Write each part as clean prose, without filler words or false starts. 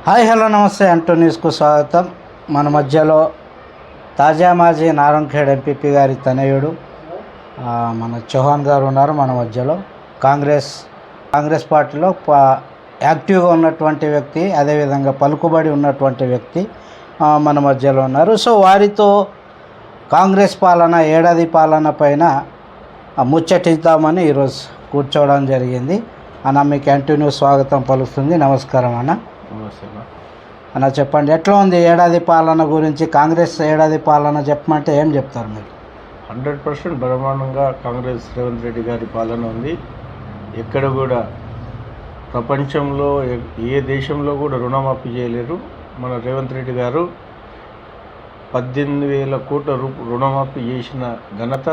Hi hello నమస్తే అంటూ న్యూస్కు స్వాగతం. మన మధ్యలో తాజా మాజీ నారాయణఖేడ్ ఎంపీపీ గారి తనయుడు మన చౌహాన్ గారు ఉన్నారు. మన మధ్యలో కాంగ్రెస్ పార్టీలో యాక్టివ్గా ఉన్నటువంటి వ్యక్తి, అదేవిధంగా పలుకుబడి ఉన్నటువంటి వ్యక్తి మన మధ్యలో ఉన్నారు. సో వారితో కాంగ్రెస్ పాలన, ఏడాది పాలన పైన ముచ్చటిద్దామని ఈరోజు కూర్చోవడం జరిగింది. అన్న మీకు కంటిన్యూ స్వాగతం పలుకుతుంది. నమస్కారం అన్న. అన్న చెప్పండి, ఎట్లా ఉంది ఏడాది పాలన గురించి? కాంగ్రెస్ ఏడాది పాలన చెప్పమంటే ఏం చెప్తారు మీరు? 100% బ్రహ్మాండంగా కాంగ్రెస్ రేవంత్ రెడ్డి గారి పాలన ఉంది. ఎక్కడ కూడా ప్రపంచంలో ఏ దేశంలో కూడా రుణమాఫీ చేయలేరు. మన రేవంత్ రెడ్డి గారు 18,000 కోట్ల రుణమాఫీ చేసిన ఘనత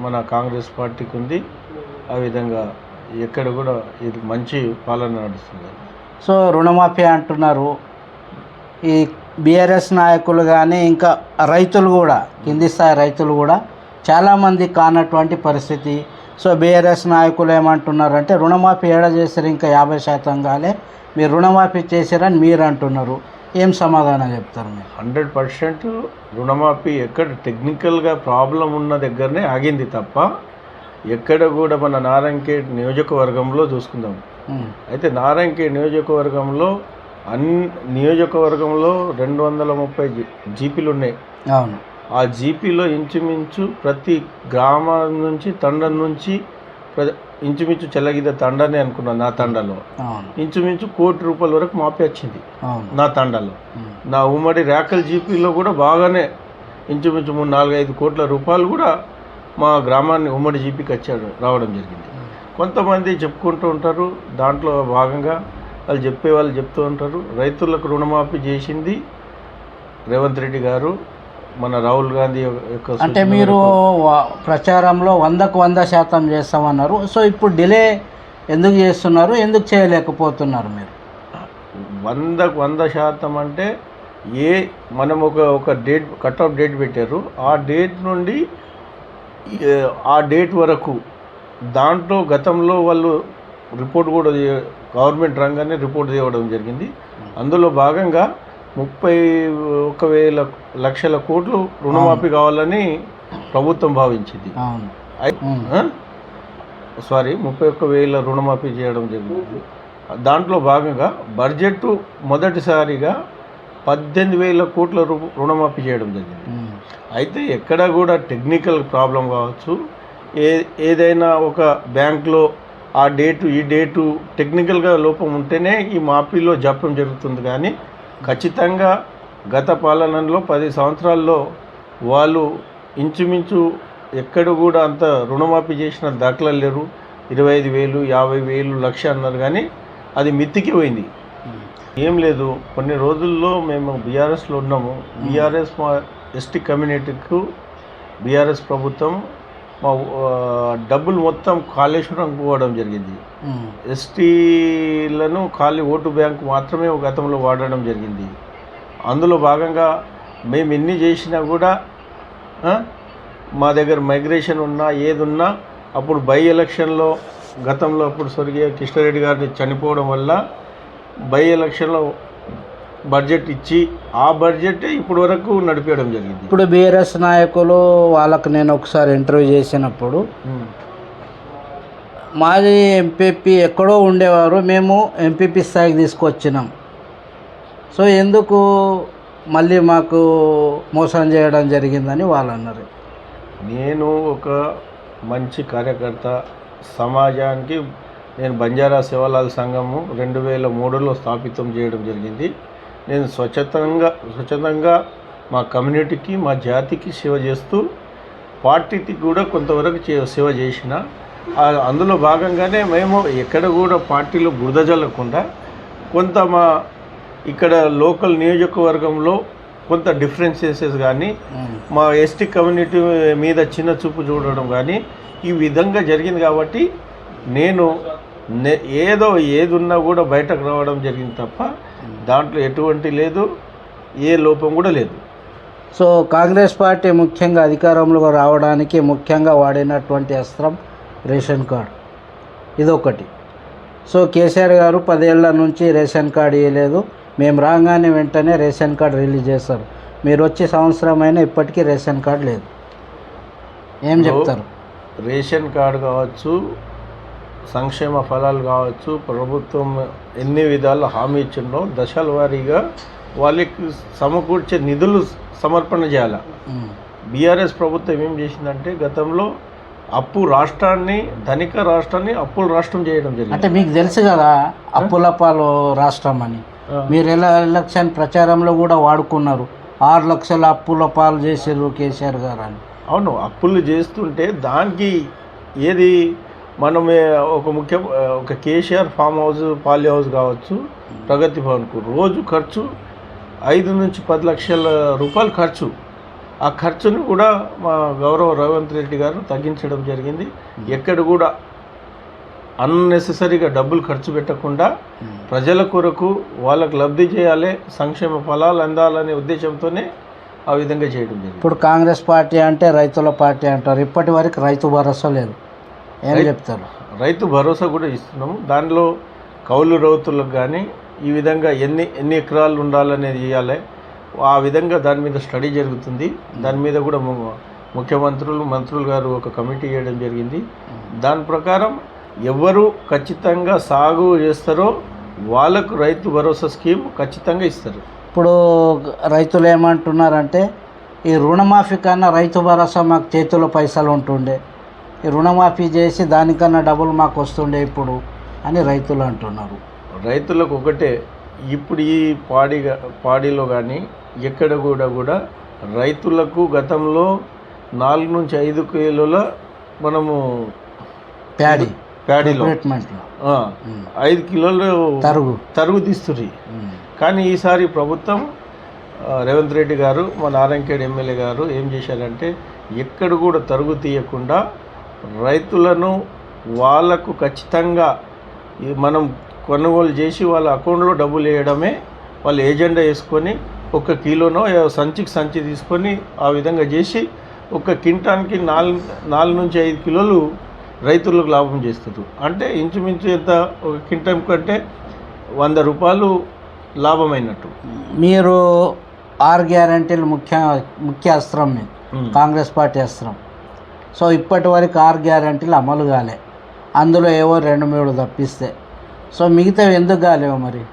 మన కాంగ్రెస్ పార్టీకి ఉంది. ఆ విధంగా ఎక్కడ కూడా ఇది మంచి పాలన నడుస్తుంది. సో రుణమాఫీ అంటున్నారు, ఈ బీఆర్ఎస్ నాయకులు కానీ ఇంకా రైతులు కూడా, కింది స్థాయి రైతులు కూడా చాలామంది కానటువంటి పరిస్థితి. సో బీఆర్ఎస్ నాయకులు ఏమంటున్నారంటే రుణమాఫీ ఏడా చేశారు, ఇంకా 50% కాలే, మీరు రుణమాఫీ చేశారని మీరు అంటున్నారు. ఏం సమాధానం చెప్తారు మీరు? 100% రుణమాఫీ ఎక్కడ టెక్నికల్గా ప్రాబ్లం ఉన్న దగ్గరనే ఆగింది తప్ప ఎక్కడ కూడా మన నారాయణఖేడ్ నియోజకవర్గంలో చూసుకుందాం. అయితే నారాయణఖేడ్ నియోజకవర్గంలో నియోజకవర్గంలో 230 జీపీలు ఉన్నాయి. అవును. ఆ జీపీలో ఇంచుమించు ప్రతి గ్రామం నుంచి తండం నుంచి ఇంచుమించు చెల్లగిద్ద తండనే అనుకున్నాను. నా తండలో ఇంచుమించు ₹1 కోటి వరకు మాఫీ వచ్చింది నా తండలో. నా ఉమ్మడి రేకల్ జీపీలో కూడా బాగానే ఇంచుమించు 3-4-5 కోట్ల రూపాయలు కూడా మా గ్రామాన్ని ఉమ్మడి జీపీకి రావడం జరిగింది. కొంతమంది చెప్పుకుంటూ ఉంటారు, దాంట్లో భాగంగా వాళ్ళు చెప్తూ ఉంటారు, రైతులకు రుణమాఫీ చేసింది రేవంత్ రెడ్డి గారు, మన రాహుల్ గాంధీ యొక్క. అంటే మీరు ప్రచారంలో 100% చేస్తామన్నారు. సో ఇప్పుడు డిలే ఎందుకు చేస్తున్నారు, ఎందుకు చేయలేకపోతున్నారు మీరు? 100% అంటే మనం ఒక డేట్ కట్ఆఫ్ డేట్ పెట్టారు. ఆ డేట్ నుండి ఆ డేట్ వరకు దాంట్లో గతంలో వాళ్ళు రిపోర్ట్ కూడా గవర్నమెంట్ రంగానే రిపోర్ట్ చేయడం జరిగింది. అందులో భాగంగా 31,000 లక్షల కోట్లు రుణమాఫీ కావాలని ప్రభుత్వం భావించింది. 31,000 రుణమాఫీ చేయడం జరిగింది. దాంట్లో భాగంగా బడ్జెట్ మొదటిసారిగా 18,000 కోట్ల రుణమాఫీ చేయడం జరిగింది. అయితే ఎక్కడ కూడా టెక్నికల్ ప్రాబ్లం కావచ్చు, ఏదైనా ఒక బ్యాంక్లో ఆ డేటు ఈ డేటు టెక్నికల్గా లోపం ఉంటేనే ఈ మాఫీలో జాప్యం జరుగుతుంది. కానీ ఖచ్చితంగా గత పాలనలో 10 సంవత్సరాల్లో వాళ్ళు ఇంచుమించు ఎక్కడ కూడా అంత రుణమాఫీ చేసిన దాఖలాలు లేరు. 25,000, 50,000, లక్ష అన్నారు, కానీ అది మిత్తికి పోయింది. ఏం లేదు, కొన్ని రోజుల్లో మేము బీఆర్ఎస్లో ఉన్నాము. బీఆర్ఎస్ మా ఎస్టీ కమ్యూనిటీకు బీఆర్ఎస్ ప్రభుత్వం మా డబ్బులు మొత్తం కాళేశ్వరం పోవడం జరిగింది. ఎస్టీలను ఖాళీ ఓటు బ్యాంకు మాత్రమే గతంలో వాడడం జరిగింది. అందులో భాగంగా మేము ఎన్ని చేసినా కూడా మా దగ్గర మైగ్రేషన్ ఉన్నా ఏదున్నా అప్పుడు బై ఎలక్షన్లో గతంలో అప్పుడు స్వర్గీయ కృష్ణారెడ్డి గారిని చనిపోవడం వల్ల బై ఎలక్షన్లో బడ్జెట్ ఇచ్చి ఆ బడ్జెట్ ఇప్పటి వరకు నడిపేయడం జరిగింది. ఇప్పుడు బీఆర్ఎస్ నాయకులు వాళ్ళకు నేను ఒకసారి ఇంటర్వ్యూ చేసినప్పుడు మాజీ ఎంపీపీ ఎక్కడో ఉండేవారు, మేము ఎంపీపీ స్థాయికి తీసుకొచ్చినాం, సో ఎందుకు మళ్ళీ మాకు మోసం చేయడం జరిగిందని వాళ్ళు అన్నారు. నేను ఒక మంచి కార్యకర్త, సమాజానికి నేను బంజారా సేవాలాల్ సంఘము 2003లో స్థాపితం చేయడం జరిగింది. నేను స్వచ్ఛందంగా మా కమ్యూనిటీకి, మా జాతికి సేవ చేస్తూ పార్టీకి కూడా కొంతవరకు సేవ చేసిన. అందులో భాగంగానే మేము ఎక్కడ కూడా పార్టీలో బురద జల్లకుండా కొంత మా ఇక్కడ లోకల్ నియోజకవర్గంలో కొంత డిఫరెన్సెస్ కానీ, మా ఎస్టీ కమ్యూనిటీ మీద చిన్న చూపు చూడడం కానీ ఈ విధంగా జరిగింది. కాబట్టి నేను ఏది ఉన్నా కూడా బయటకు రావడం జరిగింది తప్ప దాంట్లో ఎటువంటి లేదు, ఏ లోపం కూడా లేదు. సో కాంగ్రెస్ పార్టీ ముఖ్యంగా అధికారంలో రావడానికి ముఖ్యంగా వాడినటువంటి అస్త్రం రేషన్ కార్డు, ఇదొకటి. సో కేసీఆర్ గారు 10 ఏళ్ల నుంచి రేషన్ కార్డు ఇవ్వలేదు, మేము రాగానే వెంటనే రేషన్ కార్డు రిలీజ్ చేస్తారు. మీరు వచ్చే సంవత్సరం అయినా ఇప్పటికీ రేషన్ కార్డు లేదు. ఏం చెప్తారు? రేషన్ కార్డు కావచ్చు, సంక్షేమ ఫలాలు కావచ్చు, ప్రభుత్వం ఎన్ని విధాలు హామీ ఇచ్చిందో దశల వారీగా వాళ్ళకి సమకూర్చే నిధులు సమర్పణ చేయాలి. బీఆర్ఎస్ ప్రభుత్వం ఏం చేసిందంటే గతంలో రాష్ట్రాన్ని ధనిక రాష్ట్రాన్ని అప్పుల రాష్ట్రం చేయడం జరిగింది. అంటే మీకు తెలుసు కదా అప్పుల పాలు రాష్ట్రం అని. మీరు ఎలక్షన్ ప్రచారంలో కూడా వాడుకున్నారు. 6 లక్షల అప్పుల పాలు చేసారు కేసీఆర్ గారు అని. అవును, అప్పులు చేస్తుంటే దానికి ఏది మనమే ఒక కేసీఆర్ ఫామ్ హౌస్, పాలి హౌస్ కావచ్చు, ప్రగతి భవన్కు రోజు ఖర్చు 5 నుంచి 10 లక్షల రూపాయలు ఖర్చు. ఆ ఖర్చును కూడా మా గౌరవ రేవంత్ రెడ్డి గారు తగ్గించడం జరిగింది. ఎక్కడ కూడా అన్నెసెసరీగా డబ్బులు ఖర్చు పెట్టకుండా ప్రజల కొరకు వాళ్ళకు లబ్ధి చేయాలి, సంక్షేమ ఫలాలు అందాలనే ఉద్దేశంతోనే ఆ విధంగా చేయడం జరిగింది. ఇప్పుడు కాంగ్రెస్ పార్టీ అంటే రైతుల పార్టీ అంటారు. ఇప్పటి వరకు రైతు భరోసా లేదు. ఏం చెప్తారు? రైతు భరోసా కూడా ఇస్తున్నాము. దానిలో కౌలు రైతులకు కానీ ఈ విధంగా ఎన్ని ఎకరాలు ఉండాలనేది ఇవ్వాలి. ఆ విధంగా దాని మీద స్టడీ జరుగుతుంది. దాని మీద కూడా మంత్రులు గారు ఒక కమిటీ వేయడం జరిగింది. దాని ప్రకారం ఎవరు ఖచ్చితంగా సాగు చేస్తారో వాళ్ళకు రైతు భరోసా స్కీమ్ ఖచ్చితంగా ఇస్తారు. ఇప్పుడు రైతులు ఏమంటున్నారంటే ఈ రుణమాఫీ కన్నా రైతు భరోసా మాకు చేతిలో పైసలు ఉంటుండే, ఈ రుణమాఫీ చేసి దానికన్నా డబ్బులు మాకు వస్తుండే ఇప్పుడు అని రైతులు అంటున్నారు. రైతులకు ఒకటే, ఇప్పుడు ఈ పాడిలో కానీ ఎక్కడ కూడా రైతులకు గతంలో 4 నుంచి 5 కిలోల మనము ప్యాడీలో 5 కిలోలు తరుగు తీస్తుర్రి. కానీ ఈసారి ప్రభుత్వం రేవంత్ రెడ్డి గారు, మా నారాయణఖేడ్ ఎమ్మెల్యే గారు ఏం చేశారంటే ఎక్కడ కూడా తరుగు తీయకుండా రైతులను వాళ్ళకు ఖచ్చితంగా మనం కొనుగోలు చేసి వాళ్ళ అకౌంట్లో డబ్బులు వేయడమే వాళ్ళు ఏజెండా వేసుకొని 1 కిలోనో సంచి తీసుకొని ఆ విధంగా చేసి ఒక కింటానికి 4 నుంచి 5 కిలోలు రైతులకు లాభం చేస్తారు. అంటే ఇంచుమించు ఎంత ఒక కింటం కంటే 100 రూపాయలు లాభమైనట్టు. మీరు 6 గ్యారంటీలు ముఖ్య అస్త్రం మీకు, కాంగ్రెస్ పార్టీ అస్త్రం. సో ఇప్పటి వరకు 6 గ్యారంటీలు అమలు కాలే. అందులో ఏవో 2-3 తప్పిస్తే. సో మిగతావి ఎందుకు కాలేవు మరి?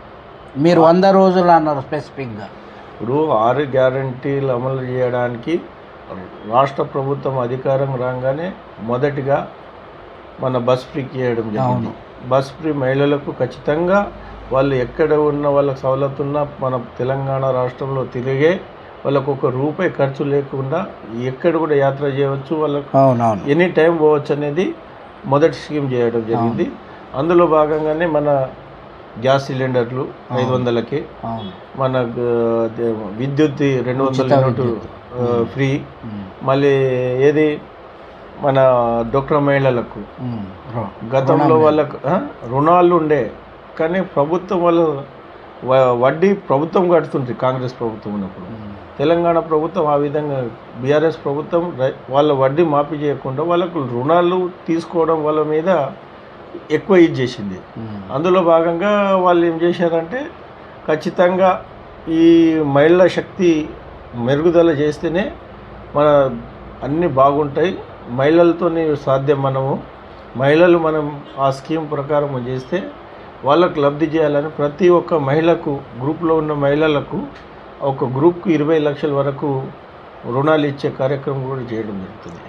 మీరు 100 రోజులు అన్నారు స్పెసిఫిక్గా. ఇప్పుడు 6 గ్యారంటీలు అమలు చేయడానికి రాష్ట్ర ప్రభుత్వం అధికారం రాగానే మొదటిగా మన బస్ ఫ్రీకి చేయడం జరిగింది. బస్ ఫ్రీ మహిళలకు ఖచ్చితంగా వాళ్ళు ఎక్కడ ఉన్న వాళ్ళకి సవలతు ఉన్న మన తెలంగాణ రాష్ట్రంలో తిరిగే వాళ్ళకు ₹1 ఖర్చు లేకుండా ఎక్కడ కూడా యాత్ర చేయవచ్చు, వాళ్ళకు ఎనీ టైం పోవచ్చు అనేది మొదటి స్కీమ్ చేయడం జరిగింది. అందులో భాగంగానే మన గ్యాస్ సిలిండర్లు 500కి, మన విద్యుత్ 200 యూనిట్ ఫ్రీ, మళ్ళీ ఏది మన డొక్రా మహిళలకు గతంలో వాళ్ళకు రుణాలు ఉండే, కానీ ప్రభుత్వం వాళ్ళు వడ్డీ ప్రభుత్వం కడుతుంటారు. కాంగ్రెస్ ప్రభుత్వం ఉన్నప్పుడు తెలంగాణ ప్రభుత్వం ఆ విధంగా బీఆర్ఎస్ ప్రభుత్వం వాళ్ళ వడ్డీ మాఫీ చేయకుండా వాళ్ళకు రుణాలు తీసుకోవడం వాళ్ళ మీద ఎక్కువ ఇది చేసింది. అందులో భాగంగా వాళ్ళు ఏం చేశారంటే ఖచ్చితంగా ఈ మహిళా శక్తి మెరుగుదల చేస్తేనే మన అన్నీ బాగుంటాయి. మహిళలతోనే సాధ్యం. మహిళలు మనం ఆ స్కీమ్ ప్రకారం చేస్తే వాళ్ళకు లబ్ధి చేయాలని ప్రతి ఒక్క మహిళకు, గ్రూప్లో ఉన్న మహిళలకు ఒక గ్రూప్కు 20 లక్షల వరకు రుణాలు ఇచ్చే కార్యక్రమం కూడా చేయడం జరుగుతుంది.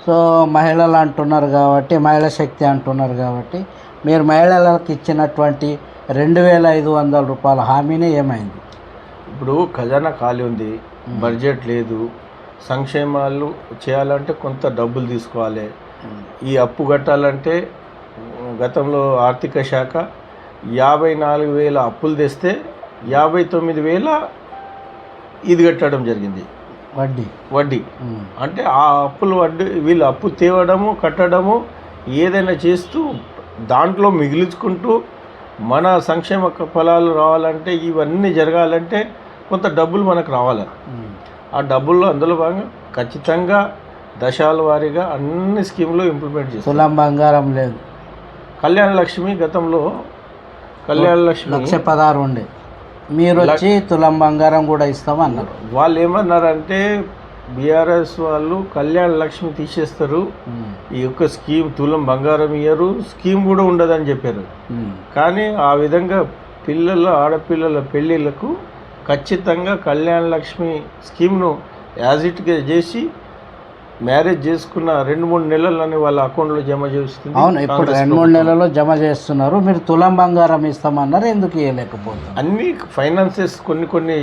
సో మహిళలు అంటున్నారు కాబట్టి, మహిళా శక్తి అంటున్నారు కాబట్టి, మీరు మహిళలకు ఇచ్చినటువంటి 2500 రూపాయల హామీనే ఏమైంది? ఇప్పుడు ఖజానా ఖాళీ ఉంది, బడ్జెట్ లేదు, సంక్షేమాలు చేయాలంటే కొంత డబ్బులు తీసుకోవాలి. ఈ అప్పు కట్టాలంటే గతంలో ఆర్థిక శాఖ 54,000 అప్పులు తెస్తే 59,000 ఇది కట్టడం జరిగింది వడ్డీ. అంటే ఆ అప్పులు వడ్డీ వీళ్ళు అప్పు తేవడము, కట్టడము ఏదైనా చేస్తూ దాంట్లో మిగిలించుకుంటూ మన సంక్షేమ ఫలాలు రావాలంటే, ఇవన్నీ జరగాలంటే కొంత డబ్బులు మనకు రావాలి. ఆ డబ్బుల్లో అందులో భాగంగా ఖచ్చితంగా దశాల వారీగా అన్ని స్కీములు ఇంప్లిమెంట్ చేస్తారు. తులం బంగారం లేదు. కళ్యాణ లక్ష్మి గతంలో 1,16,000 ఉండే, మీరు వచ్చి తులం బంగారం కూడా ఇస్తామన్నారు. వాళ్ళు ఏమన్నారంటే బీఆర్ఎస్ వాళ్ళు కళ్యాణ లక్ష్మి తీసేస్తారు, ఈ యొక్క స్కీమ్ తులం బంగారం ఇయ్యరు, స్కీమ్ కూడా ఉండదని చెప్పారు. కానీ ఆ విధంగా ఆడపిల్లల పెళ్ళిళ్ళకు ఖచ్చితంగా కళ్యాణ లక్ష్మి స్కీమ్ను యాజ్ ఇట్గా చేసి మ్యారేజ్ చేసుకున్న 2-3 నెలలని వాళ్ళ అకౌంట్లో జమ చేస్తుంది. అవును, ఇప్పుడు 2-3 నెలల్లో జమ చేస్తున్నారు. మీరు తులం బంగారం ఇస్తామన్నారు, ఎందుకు ఇవ్వలేకపోతున్నారు? అన్ని ఫైనాన్సెస్ కొన్ని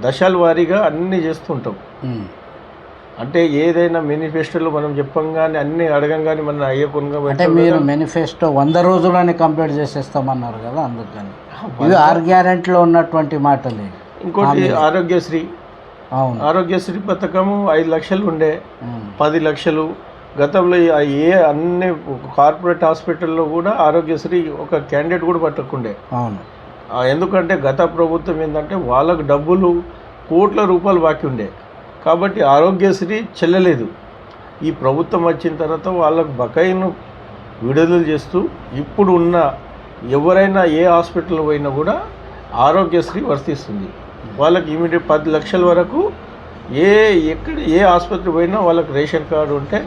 దశల వారీగా అన్నీ చేస్తుంటాం. అంటే ఏదైనా మేనిఫెస్టోలో మనం చెప్పంగానే అన్ని అడగంగానే మనం అయ్యకుండా అంటే మీరు మేనిఫెస్టో 100 రోజులని కంప్లీట్ చేసేస్తామన్నారు కదా, అందుకని ఇవి 6 గ్యారెంటీలో ఉన్నటువంటి మాటలే. ఇంకోటి ఆరోగ్యశ్రీ. అవును, ఆరోగ్యశ్రీ పథకము 5 లక్షలు ఉండే 10 లక్షలు. గతంలో అన్ని కార్పొరేట్ హాస్పిటల్లో కూడా ఆరోగ్యశ్రీ ఒక క్యాండిడేట్ కూడా పట్టకుండే. అవును, ఎందుకంటే గత ప్రభుత్వం ఏంటంటే వాళ్ళకు డబ్బులు కోట్ల రూపాయలు బాకీ ఉండే, కాబట్టి ఆరోగ్యశ్రీ చెల్లలేదు. ఈ ప్రభుత్వం వచ్చిన తర్వాత వాళ్ళకు బకాయిను విడుదల చేస్తూ ఇప్పుడు ఉన్న ఎవరైనా ఏ హాస్పిటల్ పోయినా కూడా ఆరోగ్యశ్రీ వర్తిస్తుంది. వాళ్ళకి ఇమీడియట్ 10 లక్షల వరకు ఏ ఆసుపత్రి పోయినా వాళ్ళకి రేషన్ కార్డు ఉంటే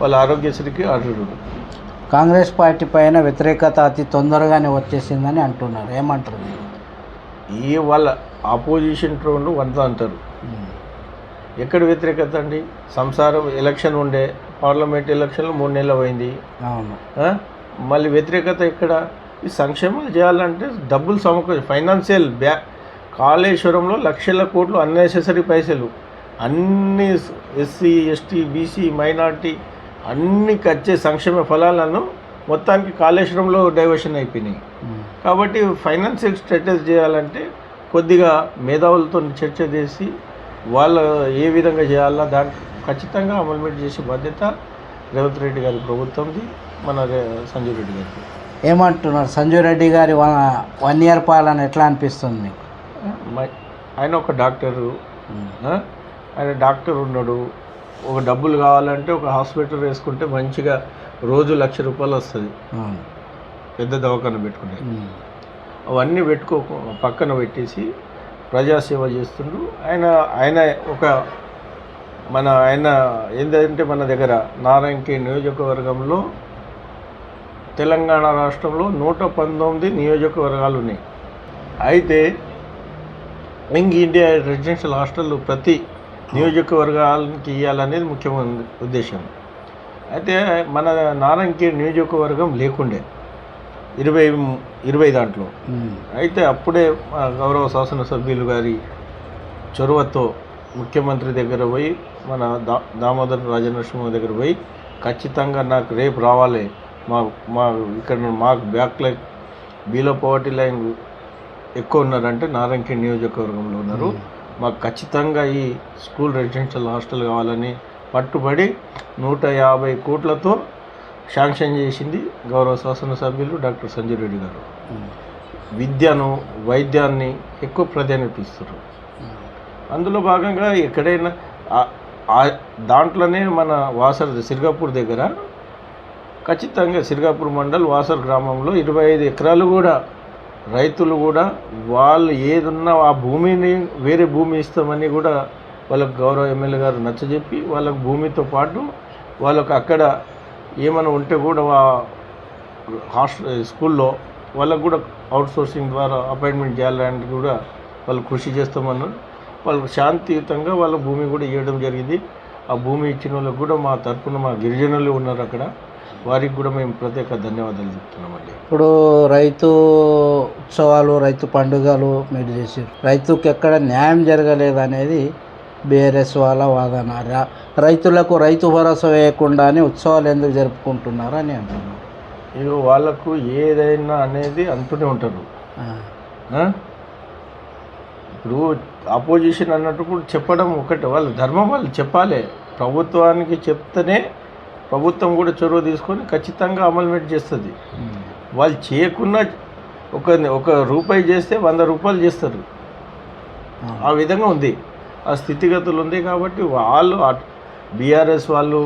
వాళ్ళ ఆరోగ్యశ్రీకి అర్హుడు. కాంగ్రెస్ పార్టీ పైన వ్యతిరేకత అతి తొందరగానే వచ్చేసిందని అంటున్నారు, ఏమంటారు మీరు? వాళ్ళ ఆపోజిషన్ ట్రోన్లు 100 అంటారు. ఎక్కడ వ్యతిరేకత అండి? సంసారం ఎలక్షన్ ఉండే, పార్లమెంట్ ఎలక్షన్లో 3 నెలలు అయింది. అవును, మళ్ళీ వ్యతిరేకత ఎక్కడ? ఈ సంక్షేమాలు చేయాలంటే డబ్బులు ఫైనాన్షియల్ కాళేశ్వరంలో లక్షల కోట్లు అన్నెసెసరీ పైసలు, అన్ని ఎస్సీ ఎస్టీ బీసీ మైనార్టీ అన్ని వచ్చే సంక్షేమ ఫలాలను మొత్తానికి కాళేశ్వరంలో డైవర్షన్ అయిపోయినాయి. కాబట్టి ఫైనాన్షియల్ స్ట్రాటజీ చేయాలంటే కొద్దిగా మేధావులతో చర్చ చేసి వాళ్ళు ఏ విధంగా చేయాలా దాన్ని ఖచ్చితంగా అమలుమెంట్ చేసే బాధ్యత రేవంత్ రెడ్డి గారి ప్రభుత్వంది, మన సంజయ్ రెడ్డి గారికి. ఏమంటున్నారు సంజయ్ రెడ్డి గారి 1 ఇయర్ పాలన ఎట్లా అనిపిస్తుంది మీకు? ఆయన ఒక డాక్టరు, ఆయన డాక్టర్ ఉన్నాడు. ఒక డబ్బులు కావాలంటే ఒక హాస్పిటల్ వేసుకుంటే మంచిగా రోజు ₹1,00,000 వస్తుంది, పెద్ద దవాఖాన పెట్టుకుంటే. అవన్నీ పక్కన పెట్టేసి ప్రజాసేవ చేస్తుండ్రు. ఆయన ఏంటంటే మన దగ్గర నారాయణఖేడ్ నియోజకవర్గంలో తెలంగాణ రాష్ట్రంలో 119 నియోజకవర్గాలు ఉన్నాయి. అయితే యంగ్ ఇండియా రెసిడెన్షియల్ హాస్టల్ ప్రతి నియోజకవర్గాలకి ఇవ్వాలనేది ముఖ్యమైన ఉద్దేశం. అయితే మన నారాయణఖేడ్ నియోజకవర్గం లేకుండే 20 దాంట్లో. అయితే అప్పుడే గౌరవ శాసనసభ్యులు గారి చొరవతో ముఖ్యమంత్రి దగ్గర పోయి, మన దామోదర్ రాజనరసింహ దగ్గర పోయి, ఖచ్చితంగా నాకు రేపు రావాలి, ఇక్కడ మాకు బ్యాక్లైన్ బిలో పవర్టీ లైన్ ఎక్కువ ఉన్నారంటే నారాయణఖేడ్ నియోజకవర్గంలో ఉన్నారు, మాకు ఖచ్చితంగా ఈ స్కూల్ రెసిడెన్షియల్ హాస్టల్ కావాలని పట్టుబడి 150 కోట్లతో శాంక్షన్ చేసింది గౌరవ శాసనసభ్యులు డాక్టర్ సంజయ్ రెడ్డి గారు. విద్యను వైద్యాన్ని ఎక్కువ ప్రాధాన్యత ఇస్తారు. అందులో భాగంగా ఎక్కడైనా దాంట్లోనే మన సిర్గాపూర్ దగ్గర ఖచ్చితంగా సిర్గాపూర్ మండల్ వాసర్ గ్రామంలో 25 ఎకరాలు కూడా రైతులు కూడా వాళ్ళు ఏదున్నా ఆ భూమిని వేరే భూమి ఇస్తామని కూడా వాళ్ళకు గౌరవ ఎమ్మెల్యే గారు నచ్చజెప్పి వాళ్ళకు భూమితో పాటు వాళ్ళకు అక్కడ ఏమైనా ఉంటే కూడా స్కూల్లో వాళ్ళకు కూడా అవుట్సోర్సింగ్ ద్వారా అపాయింట్మెంట్ చేయాలని కూడా వాళ్ళు కృషి చేస్తామన్నారు. వాళ్ళకు శాంతియుతంగా వాళ్ళ భూమి కూడా ఇవ్వడం జరిగింది. ఆ భూమి ఇచ్చిన వాళ్ళకు కూడా మా తరఫున మా గిరిజనులు ఉన్నారు అక్కడ, వారికి కూడా మేము ప్రత్యేక ధన్యవాదాలు చెప్తున్నామండి. ఇప్పుడు రైతు ఉత్సవాలు, రైతు పండుగలు మీరు చేసారు, రైతుకి ఎక్కడ న్యాయం జరగలేదనేది బీఆర్ఎస్ వాళ్ళ వాదన. రైతులకు రైతు భరోసా వేయకుండానే ఉత్సవాలు ఎందుకు జరుపుకుంటున్నారు అని అంటున్నారు. ఇక వాళ్ళకు ఏదైనా అనేది అంటూనే ఉంటారు. ఇప్పుడు అపోజిషన్ అన్నట్టు చెప్పడం ఒకటి, వాళ్ళ ధర్మం వాళ్ళు చెప్పాలి. ప్రభుత్వానికి చెప్తేనే ప్రభుత్వం కూడా చొరవ తీసుకొని ఖచ్చితంగా అమలుమెంట్ చేస్తుంది. వాళ్ళు చేయకుండా ఒక రూపాయి చేస్తే 100 రూపాయలు చేస్తారు. ఆ విధంగా ఉంది, ఆ స్థితిగతులు ఉంది. కాబట్టి వాళ్ళు బీఆర్ఎస్ వాళ్ళు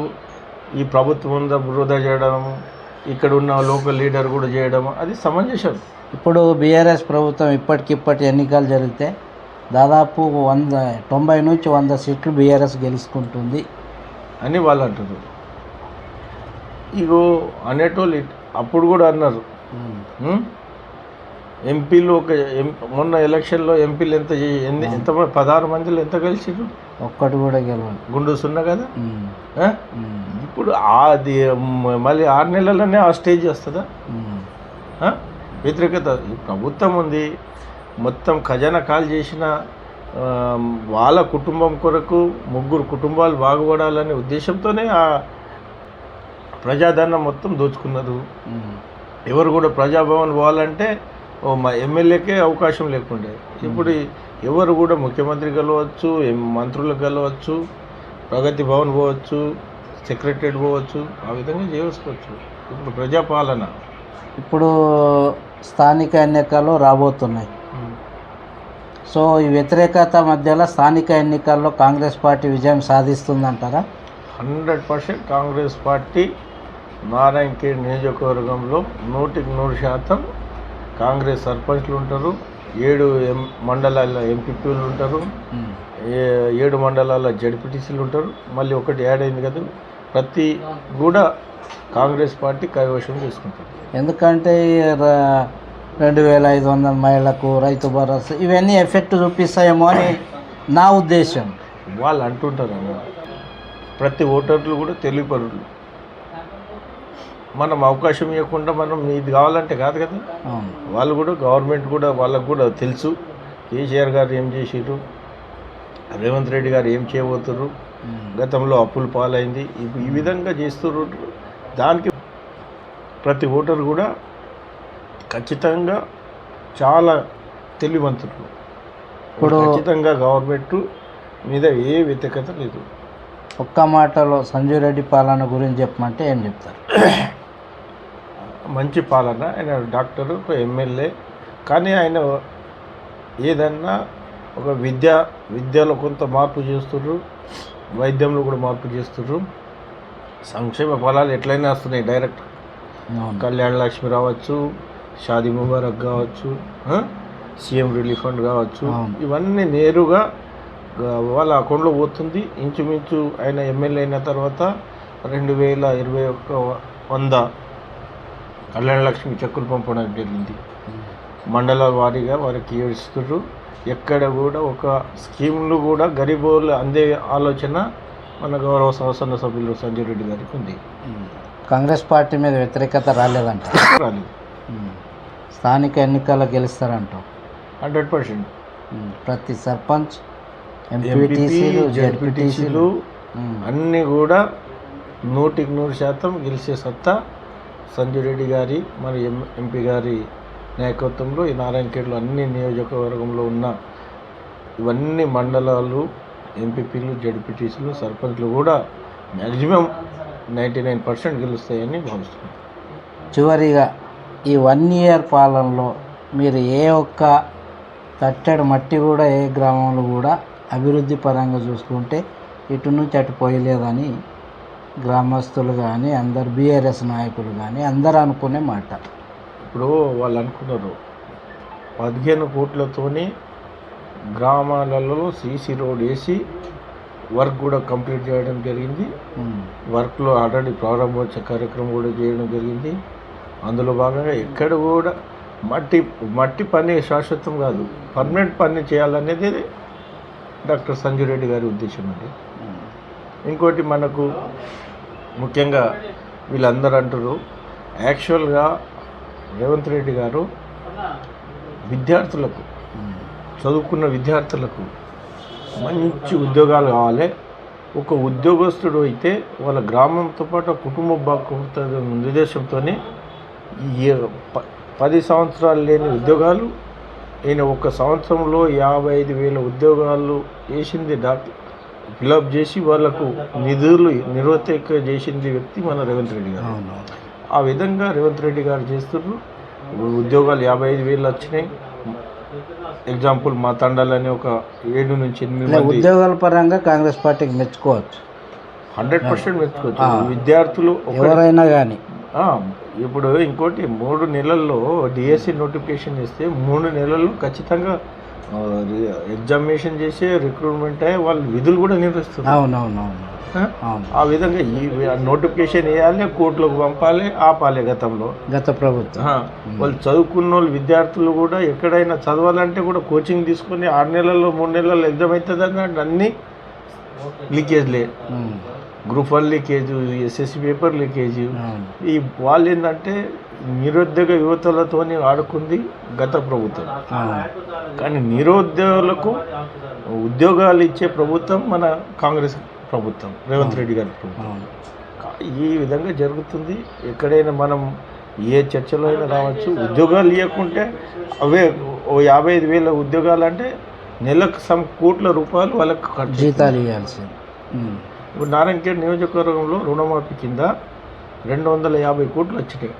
ఈ ప్రభుత్వం వృధా చేయడం, ఇక్కడ ఉన్న లోకల్ లీడర్ కూడా చేయడం అది సమంజసం. ఇప్పుడు బీఆర్ఎస్ ప్రభుత్వం ఇప్పటికిప్పటి ఎన్నికలు జరిగితే దాదాపు 90 నుంచి 100 సీట్లు బీఆర్ఎస్ గెలుచుకుంటుంది అని వాళ్ళు అంటారు. ఇగో అనేటోళ్ళు అప్పుడు కూడా అన్నారు. ఎంపీలు మొన్న ఎలక్షన్లో ఎంపీలు ఎంత 16 మందిలో ఎంత గెలిచారు? ఒక్కటి కూడా గెలవాలి. గుండు సున్నా కదా. ఇప్పుడు అది మళ్ళీ 6 నెలల్లోనే ఆ స్టేజ్ వస్తుందా? వ్యతిరేకత ప్రభుత్వం ఉంది, మొత్తం ఖజానా కాల్ చేసిన వాళ్ళ కుటుంబం కొరకు 3 కుటుంబాలు బాగుపడాలనే ఉద్దేశంతోనే ఆ ప్రజాధనం మొత్తం దోచుకున్నారు. ఎవరు కూడా ప్రజాభవన్ పోవాలంటే మా ఎమ్మెల్యేకే అవకాశం లేకుండే. ఇప్పుడు ఎవరు కూడా ముఖ్యమంత్రి కలవచ్చు, మంత్రులకు కలవచ్చు, ప్రగతి భవన్ పోవచ్చు, సెక్రటరియట్ పోవచ్చు, ఆ విధంగా చేసుకోవచ్చు. ఇప్పుడు ప్రజాపాలన. ఇప్పుడు స్థానిక ఎన్నికలు రాబోతున్నాయి. సో ఈ వ్యతిరేకత మధ్యలో స్థానిక ఎన్నికల్లో కాంగ్రెస్ పార్టీ విజయం సాధిస్తుందంటారా? 100% కాంగ్రెస్ పార్టీ నారాయణఖేడ్ నియోజకవర్గంలో 100% కాంగ్రెస్ సర్పంచ్లు ఉంటారు, 7 మండలాల ఎంపీపీలు ఉంటారు, 7 మండలాల జడ్పీటీసీలు ఉంటారు, మళ్ళీ ఒకటి యాడ్ అయింది కదా, ప్రతి కూడా కాంగ్రెస్ పార్టీ కైవశం చేసుకుంటుంది. ఎందుకంటే 2500 మహిళలకు రైతు భరోసా ఇవన్నీ ఎఫెక్ట్ చూపిస్తాయేమో అని నా ఉద్దేశం. వాళ్ళు అంటుంటారు అన్న, ప్రతి ఓటర్లు కూడా తెలివిపరులు. మనం అవకాశం ఇవ్వకుండా మనం ఇది కావాలంటే కాదు కదా. వాళ్ళు కూడా గవర్నమెంట్ కూడా వాళ్ళకు కూడా తెలుసు కేసీఆర్ గారు ఏం చేసిర్రు, రేవంత్ రెడ్డి గారు ఏం చేయబోతున్నారు, గతంలో అప్పులు పాలైంది, ఈ విధంగా చేస్తున్నారు. దానికి ప్రతి ఓటర్ కూడా ఖచ్చితంగా చాలా తెలివివంతులు. ఇప్పుడు ఖచ్చితంగా గవర్నమెంట్ మీద ఏ వ్యతిరేకత లేదు. ఒక్క మాటలో సంజయ్ రెడ్డి పాలన గురించి చెప్పమంటే ఏం చెప్తారు? మంచి పాలన. ఆయన డాక్టరు, ఒక ఎమ్మెల్యే, కానీ ఆయన ఏదన్నా ఒక విద్యలో కొంత మార్పు చేస్తుర్రు, వైద్యంలో కూడా మార్పు చేస్తుర్రు. సంక్షేమ ఫలాలు ఎట్లయినా వస్తున్నాయి డైరెక్ట్. కళ్యాణ లక్ష్మి రావచ్చు, షాదీ ముబారక్ కావచ్చు, సీఎం రిలీఫ్ ఫండ్ కావచ్చు, ఇవన్నీ నేరుగా వాళ్ళ అకౌంట్లో పోతుంది. ఇంచుమించు ఆయన ఎమ్మెల్యే అయిన తర్వాత 2021 కళ్యాణ లక్ష్మి చెక్కులు పంపడం జరిగింది. మండలాల వారీగా వారికి ఇస్తున్నారు. ఎక్కడ కూడా ఒక స్కీమ్లు కూడా గరీబోళ్ళు అందే ఆలోచన మన గౌరవ శాసన సభ్యులు సంజయ్ రెడ్డి గారికి ఉంది. కాంగ్రెస్ పార్టీ మీద వ్యతిరేకత రాలేదంట. రాలేదు. స్థానిక ఎన్నికల్లో గెలుస్తారంట 100%. ప్రతి సర్పంచ్, ఎంపీటీసీలు, జడ్పీటీసీలు అన్నీ కూడా 100% గెలిచే సత్తా సంజయ్ రెడ్డి గారి మరి ఎంపీ గారి నాయకత్వంలో ఈ నారాయణఖేడ్లో అన్ని నియోజకవర్గంలో ఉన్న ఇవన్నీ మండలాలు, ఎంపీపీలు, జడ్పీటీసీలు, సర్పంచ్లు కూడా మ్యాక్సిమం 99% గెలుస్తాయని భావిస్తున్నాను. చివరిగా ఈ 1 year పాలనలో మీరు ఏ ఒక్క తట్టెడు మట్టి కూడా ఏ గ్రామంలో కూడా అభివృద్ధి పరంగా చూసుకుంటే ఇటు నుంచి అటు పోయలేదని గ్రామస్తులు కానీ అందరు బీఆర్ఎస్ నాయకులు కానీ అందరూ అనుకునే మాట. ఇప్పుడు వాళ్ళు అనుకున్నారు 15 కోట్లతోని గ్రామాలలో సీసీ రోడ్ వేసి వర్క్ కూడా కంప్లీట్ చేయడం జరిగింది. వర్క్లో ఆల్రెడీ ప్రారంభోత్సవ కార్యక్రమం కూడా చేయడం జరిగింది. అందులో భాగంగా ఎక్కడ కూడా మట్టి పని శాశ్వతం కాదు, పర్మనెంట్ పని చేయాలనేది డాక్టర్ సంజయ్ రెడ్డి గారి ఉద్దేశం అండి. ఇంకోటి మనకు ముఖ్యంగా వీళ్ళందరూ అంటారు, యాక్చువల్గా రేవంత్ రెడ్డి గారు విద్యార్థులకు, చదువుకున్న విద్యార్థులకు మంచి ఉద్యోగాలు కావాలి. ఒక ఉద్యోగస్తుడు అయితే వాళ్ళ గ్రామంతో పాటు కుటుంబం బాగుంటుంది ఉద్దేశంతోనే 10 సంవత్సరాలు లేని ఉద్యోగాలు ఈయన 1 సంవత్సరంలో 55,000 ఉద్యోగాలు వేసింది. డాక్టర్ ఫిలప్ చేసి వాళ్ళకు నిధులు నిర్వర్తిక చేసింది వ్యక్తి మన రేవంత్ రెడ్డి గారు. ఆ విధంగా రేవంత్ రెడ్డి గారు చేస్తున్నారు. ఉద్యోగాలు 55,000 వచ్చినాయి. ఎగ్జాంపుల్ మా తండాలని ఒక 7 నుంచి 8 మంది ఉద్యోగాల పరంగా కాంగ్రెస్ పార్టీకి మెచ్చుకోవచ్చు. 100% మెచ్చుకోవచ్చు. విద్యార్థులు ఎవరైనా కానీ ఇప్పుడు ఇంకోటి 3 నెలల్లో డిఎస్సి నోటిఫికేషన్ ఇస్తే 3 నెలల్లో ఖచ్చితంగా ఎగ్జామినేషన్ చేసి రిక్రూట్మెంట్ అయ్యి వాళ్ళు విధులు కూడా నిర్వహిస్తారు. అవునవునవును. ఆ విధంగా ఈ నోటిఫికేషన్ వేయాలి, కోర్టులకు పంపాలి, ఆపాలి. గత ప్రభుత్వం వాళ్ళు చదువుకున్న వాళ్ళు విద్యార్థులు కూడా ఎక్కడైనా చదవాలంటే కూడా కోచింగ్ తీసుకొని 6 నెలల్లో 3 నెలల్లో ఎగ్జామ్ అవుతుంది అన్నీ లీకేజ్లే. Group 1 leakage, SSC paper leakage. ఈ వాళ్ళు ఏంటంటే నిరుద్యోగ యువతలతో ఆడుకుంది గత ప్రభుత్వం. కానీ నిరుద్యోగులకు ఉద్యోగాలు ఇచ్చే ప్రభుత్వం మన కాంగ్రెస్ ప్రభుత్వం, రేవంత్ రెడ్డి గారి ప్రభుత్వం. ఈ విధంగా జరుగుతుంది. ఎక్కడైనా మనం ఏ చర్చలో అయినా రావచ్చు. ఉద్యోగాలు ఇవ్వకుంటే అవే 55,000 ఉద్యోగాలు అంటే నెలకు కోట్ల రూపాయలు వాళ్ళకి జీతాలు ఇవ్వాల్సింది. ఇప్పుడు నారాయణఖేడ్ నియోజకవర్గంలో రుణమాఫీ కింద 250 కోట్లు వచ్చినాయి.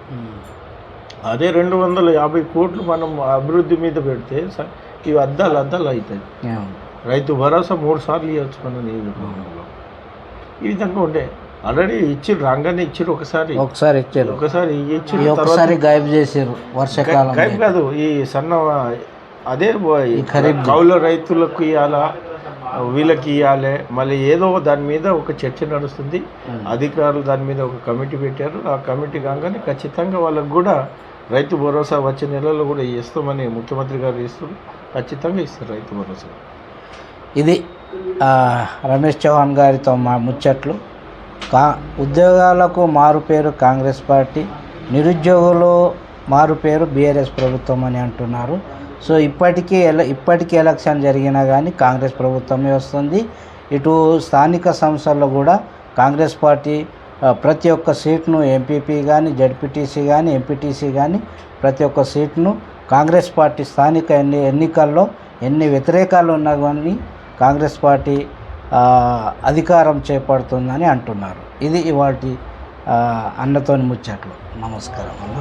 అదే 250 కోట్లు మనం అభివృద్ధి మీద పెడితే ఇవి అద్దాలు అవుతాయి. రైతు భరోసా 3 సార్లు ఇవ్వచ్చు మన నియోజకవర్గంలో. ఈ విధంగా ఉండే ఆల్రెడీ ఇచ్చిర్రు, రాగానే ఇచ్చిర్రు. ఒకసారి ఇచ్చారు, ఒకసారి ఇచ్చి గాయబ్ చేసారు. వర్షాకాలం గాయబ్ కాదు, ఈ సన్న అదే కౌలు రైతులకు ఇవ్వాలా, వీళ్ళకి ఇవ్వాలి. మళ్ళీ ఏదో దాని మీద ఒక చర్చ నడుస్తుంది. అధికారులు దాని మీద ఒక కమిటీ పెట్టారు. ఆ కమిటీ కాగానే ఖచ్చితంగా వాళ్ళకు కూడా రైతు భరోసా వచ్చే నెలల్లో కూడా ఇస్తామని ముఖ్యమంత్రి గారు ఇస్తారు. ఖచ్చితంగా ఇస్తారు రైతు భరోసా. ఇది రమేష్ చౌహాన్ గారితో మా ముచ్చట్లు. ఉద్యోగాలకు మారు పేరు కాంగ్రెస్ పార్టీ, నిరుద్యోగులు మారు పేరు బీఆర్ఎస్ ప్రభుత్వం అని అంటున్నారు. సో ఇప్పటికీ ఎలక్షన్ జరిగినా కానీ కాంగ్రెస్ ప్రభుత్వమే వస్తుంది. ఇటు స్థానిక సంస్థల్లో కూడా కాంగ్రెస్ పార్టీ ప్రతి ఒక్క సీట్ను ఎంపీపీ కానీ, జడ్పీటీసీ కానీ, ఎంపీటీసీ కానీ ప్రతి ఒక్క సీట్ను కాంగ్రెస్ పార్టీ స్థానిక ఎన్నికల్లో ఎన్ని వ్యతిరేకాలు ఉన్నా కానీ కాంగ్రెస్ పార్టీ అధికారం చేపడుతుందని అంటున్నారు. ఇది ఇవాల్టి అన్నతోని ముచ్చట్లు. నమస్కారం అన్న.